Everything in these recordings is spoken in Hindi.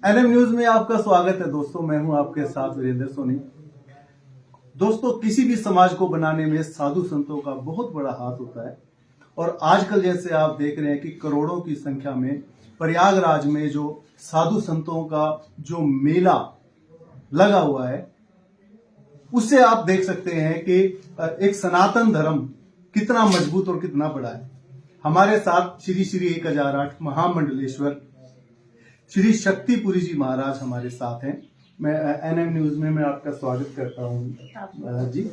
एनएम न्यूज में आपका स्वागत है दोस्तों। मैं हूं आपके साथ वीरेंद्र सोनी। दोस्तों, किसी भी समाज को बनाने में साधु संतों का बहुत बड़ा हाथ होता है और आजकल जैसे आप देख रहे हैं कि करोड़ों की संख्या में प्रयागराज में जो साधु संतों का जो मेला लगा हुआ है, उससे आप देख सकते हैं कि एक सनातन धर्म कितना मजबूत और कितना बड़ा है। हमारे साथ श्री श्री 1008 महामंडलेश्वर श्री शक्तिपुरी जी महाराज हमारे साथ हैं। मैं एनएम न्यूज में आपका स्वागत करता हूं जी।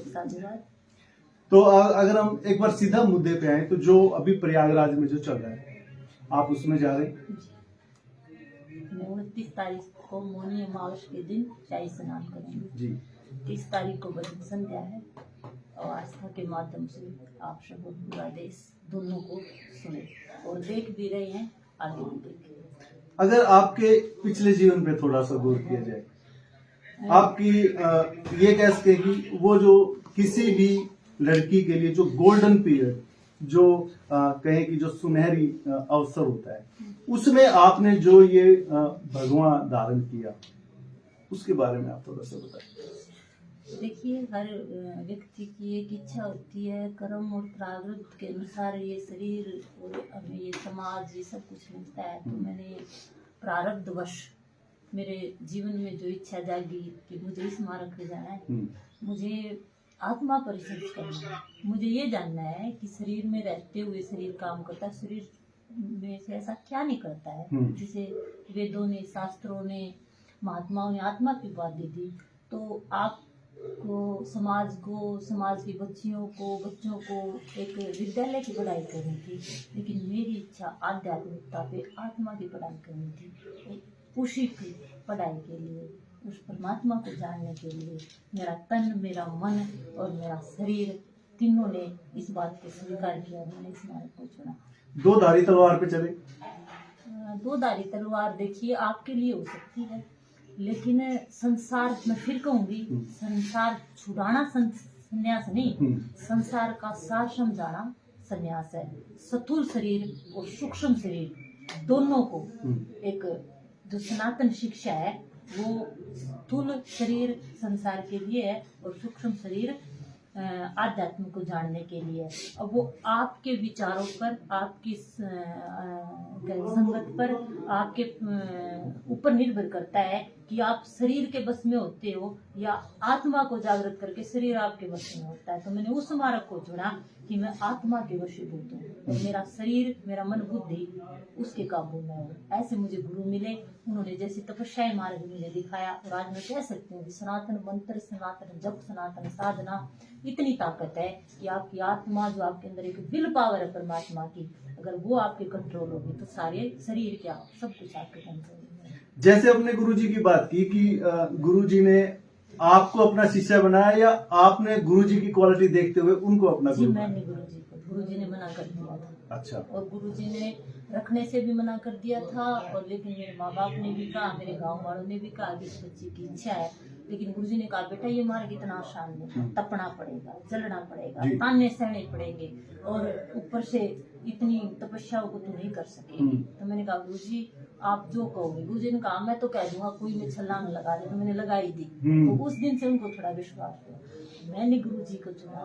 तो अगर हम एक बार सीधा मुद्दे पे आए तो जो अभी प्रयागराज में जो चल रहा है, आप उसमें जा रहे हैं। 29 तारीख को मौनी अमावस के दिन शाही स्नान करेंगे जी। 30 तारीख को भजन संध्या है और आस्था के माध्यम से आप सब पूरा देश दोनों को सुने और देख भी रहे हैं, आगे भी देखें। अगर आपके पिछले जीवन पे थोड़ा सा गौर किया जाए, आपकी ये कह सकते कि वो जो किसी भी लड़की के लिए जो गोल्डन पीरियड जो कहें कि जो सुनहरी अवसर होता है, उसमें आपने जो ये भगवा धारण किया, उसके बारे में आप थोड़ा सा बताएं। देखिए, हर व्यक्ति की एक इच्छा होती है, कर्म और प्रारब्ध के अनुसार ये शरीर और हमें ये समाज ये सब कुछ मिलता है। तो मैंने प्रारब्धवश मेरे जीवन में जो इच्छा जागी कि मुझे इस मार्ग पे जाना है, मुझे आत्मा पर रिसर्च करना है, मुझे ये जानना है कि शरीर में रहते हुए शरीर काम करता है, शरीर में से ऐसा क्या नहीं करता है जिसे वेदों ने, शास्त्रों ने, महात्माओं ने आत्मा की बात दी थी। तो आप को समाज की बच्चियों को एक विद्यालय की पढ़ाई करनी थी, लेकिन मेरी इच्छा आध्यात्मिकता पे आत्मा की पढ़ाई करनी थी। उसी की पढ़ाई के लिए, उस परमात्मा को जानने के लिए मेरा तन, मेरा मन और मेरा शरीर तीनों ने इस बात को स्वीकार किया। मैंने इस मार्ग को चुना। दो धारी तलवार पे चले। दो धारी तलवार देखिए आपके लिए हो सकती है, लेकिन संसार में फिर कहूंगी, संसार छुड़ाना संन्यास नहीं, संसार का सार समझाना संन्यास है। स्थूल शरीर और सूक्ष्म शरीर दोनों को एक जो सनातन शिक्षा है, वो स्थूल शरीर संसार के लिए है और सूक्ष्म शरीर आध्यात्म को जानने के लिए। अब वो आपके विचारों पर, आपकी संगत पर, आपके ऊपर निर्भर करता है कि आप शरीर के बस में होते हो या आत्मा को जागृत करके शरीर आपके बस में होता है। तो मैंने उस मार्ग को चुना कि मैं आत्मा के वशीभूत हूँ और मेरा शरीर, मेरा मन, बुद्धि उसके काबू में हो। ऐसे मुझे गुरु मिले, उन्होंने जैसी तपस्या मार्ग मुझे दिखाया और आज मैं कह सकती हूँ कि सनातन मंत्र, सनातन जप, सनातन साधना इतनी ताकत है कि आपकी आत्मा जो आपके अंदर एक विल पावर है परमात्मा की, अगर वो आपके कंट्रोल होगी तो सारे शरीर क्या सब कुछ आपके कंट्रोल में। जैसे अपने गुरुजी की बात की कि गुरुजी ने आपको अपना शिष्य बनाया या आपने गुरुजी की क्वालिटी देखते हुए उनको अपना गुरु? मैंने गुरुजी ने मना कर दिया था। अच्छा। और गुरुजी ने रखने से भी मना कर दिया था, और लेकिन मेरे माँ बाप ने भी कहा, मेरे गांव वालों ने भी कहा कि इस बच्चे की इच्छा है, लेकिन गुरुजी ने कहा बेटा ये मार्ग इतना आसान नहीं, तपना पड़ेगा, जलना पड़ेगा, ताने सहने पड़ेंगे और ऊपर से इतनी तपस्याओं को तो नहीं कर सकेगी। तो मैंने कहा गुरुजी आप जो कहोगे। गुरुजी ने कहा मैं तो कह दूंगा कोई में छलांग लगा दे, तो मैंने लगाई दी। तो उस दिन से उनको थोड़ा विश्वास हुआ। मैंने गुरुजी को चुना,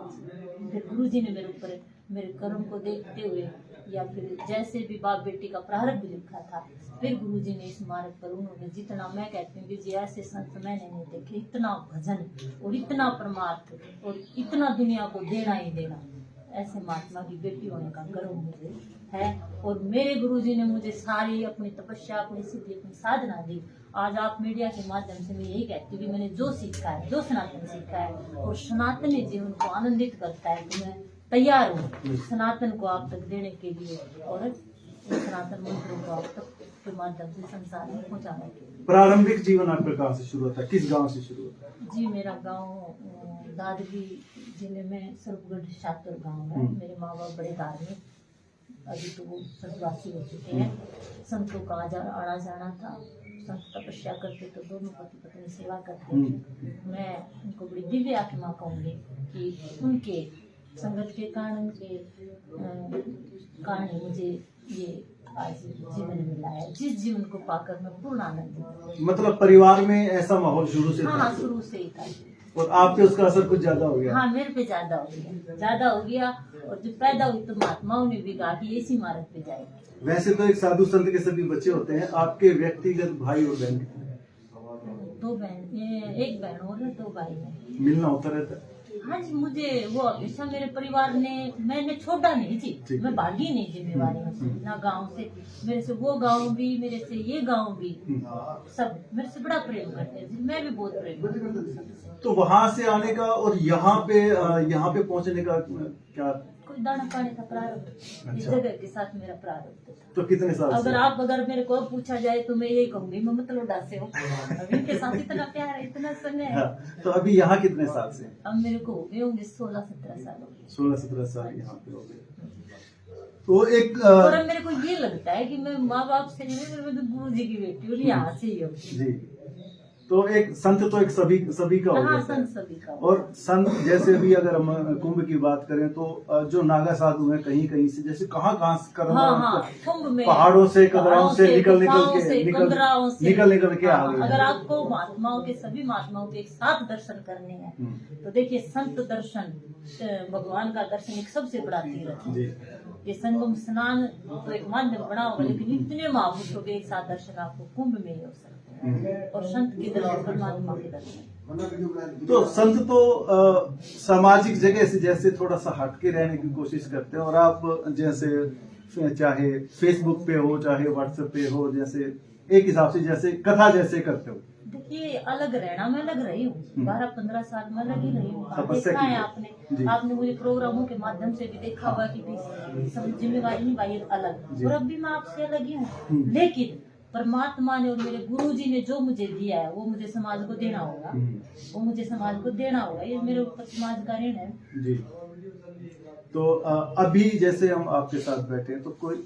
फिर गुरुजी ने मेरे ऊपर मेरे कर्म को देखते हुए या फिर जैसे भी बाप बेटी का प्रारब्ध लिखा था, फिर गुरुजी ने इस मार्ग पर उन्होंने जितना, मैं कहती हूँ कि जी ऐसे संत मैंने नहीं देखे, इतना भजन और इतना परमार्थ और इतना दुनिया को देना ही देना, ऐसे महात्मा की बेटी होने का गर्व मुझे है। और मेरे गुरुजी ने मुझे सारी अपनी तपस्या, अपनी सिद्धि, अपनी साधना दी। आज आप मीडिया के माध्यम से मैं यही कहती हूँ कि मैंने जो सीखा है, जो सनातन सीखा है और सनातनी जीवन को आनंदित करता है, तो मैं तैयार हूँ सनातन को आप तक देने के लिए और सनातन मंत्रों को आप तक के माध्यम से संसार में पहुँचाने के लिए। प्रारंभिक जीवन आपका कहाँ से शुरू होता है, किस गांव से शुरू होता है? जी, मेरा गांव दादरी जिले में सरपगढ़ शाहपुर गांव है। मेरे माँ बाप बड़े धार्मिक, अभी तो वो स्वर्गवासी हो चुके हैं। संतों का आना जाना था, संत तपस्या करते तो दोनों पति पत्नी सेवा करते थे। मैं उनको बड़ी दिव्य आत्मा कहूँगी कि उनके संगत के कारण, उनके कारण मुझे ये आज जीवन मिला है, जिस जीवन को पाकर मैं पूर्ण आनंदित हूँ। मतलब परिवार में ऐसा माहौल शुरू से हाँ था हाँ, शुरू से ही था। और आप पे उसका असर कुछ ज्यादा हो गया। हाँ, मेरे पे ज्यादा हो गया, ज्यादा हो गया। और जब पैदा हुई तो महात्माओं ने भी कहा कि इसी मार्ग पे जाएगी। वैसे तो एक साधु संत के सभी बच्चे होते हैं, आपके व्यक्तिगत भाई और बहन कितने हैं? 2 बहन, एक बहन और है, 2 भाई है। मिलना होता रहता है? हाँ जी, मुझे वो हमेशा मेरे परिवार ने, मैंने छोड़ा नहीं जी, ठीक मैं है। भागी नहीं जिम्मेवारियों से, ना गांव से। मेरे से वो गांव भी, मेरे से ये गांव भी, सब मेरे से बड़ा प्रेम करते हैं जी। मैं भी बहुत प्रेम करती हूँ सबसे। तो वहां से आने का और यहाँ पे पहुंचने का क्या? कोई दाना पानी का प्रारब्ध, इस अच्छा। जगह के साथ मेरा प्रारब्ध था। तो कितने साल से? अगर मेरे को पूछा जाए तो मैं यही कहूंगी, मैं मतलब उदास से हूँ। अब इनके साथ इतना प्यार है, इतना समय है। हाँ, तो अभी यहाँ कितने साल से? अब मेरे को हो गए होंगे 16-17 साल हो गए। 16-17 साल यहाँ पे हो गए। तो एक और अब मेरे को ये लगता है कि मैं माँ बाप से नहीं, मैं तो गुरु जी की बेटी हूँ, यहाँ से ही हूँ। जी, तो एक संत तो एक सभी का हो हाँ, जाता है। संत सभी का। और संत जैसे भी अगर हम कुंभ की बात करें तो जो नागा साधु हैं कहीं कहीं से, जैसे कहाँ से हाँ, कुंभ में पहाड़ों से, कदराओं से निकल गुफाओं से, कंदराओं से, के आ हाँ, गए अगर हैं। आपको महात्माओं के, सभी महात्माओं के एक साथ दर्शन करने हैं तो देखिए, संत दर्शन, भगवान का दर्शन एक सबसे बड़ा तीर्थ है। जी, ये संगम स्नान तो एक माध्यम बना होगा, लेकिन इतने महापुरुषों के एक साथ दर्शन आपको कुंभ में ही हो सकते हैं। और संत के दर्शन, परमात्मा के दर्शन। तो संत तो सामाजिक जगह से जैसे थोड़ा सा हटके रहने की कोशिश करते हैं, और आप जैसे चाहे फेसबुक पे हो चाहे व्हाट्सएप पे हो, जैसे एक हिसाब से जैसे कथा जैसे करते हो। देखिए, अलग रहना, मैं अलग रही हूँ 12-15 साल में, अलग ही रही हूँ। तपस्या देखा की है है। जी। आपने मुझे प्रोग्रामों के माध्यम से भी देखा होगा कि भी सब जिम्मेवारी निभाई अलग, जी। और अब भी मैं आपसे अलग ही हूँ। लेकिन परमात्मा ने और मेरे गुरु जी ने जो मुझे दिया है वो मुझे समाज को देना होगा, वो मुझे समाज को देना होगा। ये मेरे ऊपर समाज का ऋण है जी। तो अभी जैसे हम आपके साथ बैठे हैं, तो कोई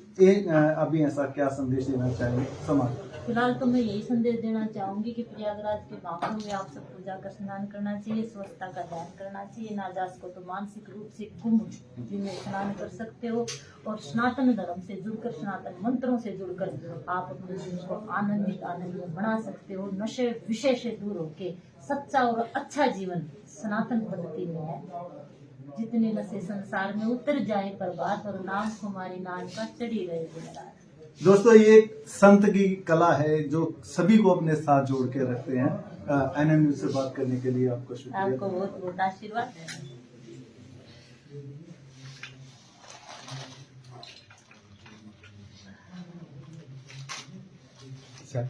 अभी ऐसा क्या संदेश देना चाहेंगे समाज को? फिलहाल तो मैं यही संदेश देना चाहूंगी कि प्रयागराज के महाकुंभ में आप सबको जाकर स्नान करना चाहिए, स्वच्छता का ध्यान करना चाहिए। नाजास को तो मानसिक रूप से कुंभ में स्नान कर सकते हो, और सनातन धर्म से जुड़कर, सनातन मंत्रों से जुड़कर आप अपने जीवन को आनंदित बना सकते हो। नशे विषय से दूर होके सच्चा और अच्छा जीवन सनातन पद्धति में है। जितने नशे संसार में उतर जाए प्रभात, और नाम कुमारी नाम का चढ़ी रहे दिन रात। दोस्तों, ये एक संत की कला है जो सभी को अपने साथ जोड़ के रखते हैं। NM न्यूज़ से बात करने के लिए आपको शुक्रिया। आपको बहुत बहुत आशीर्वाद। सर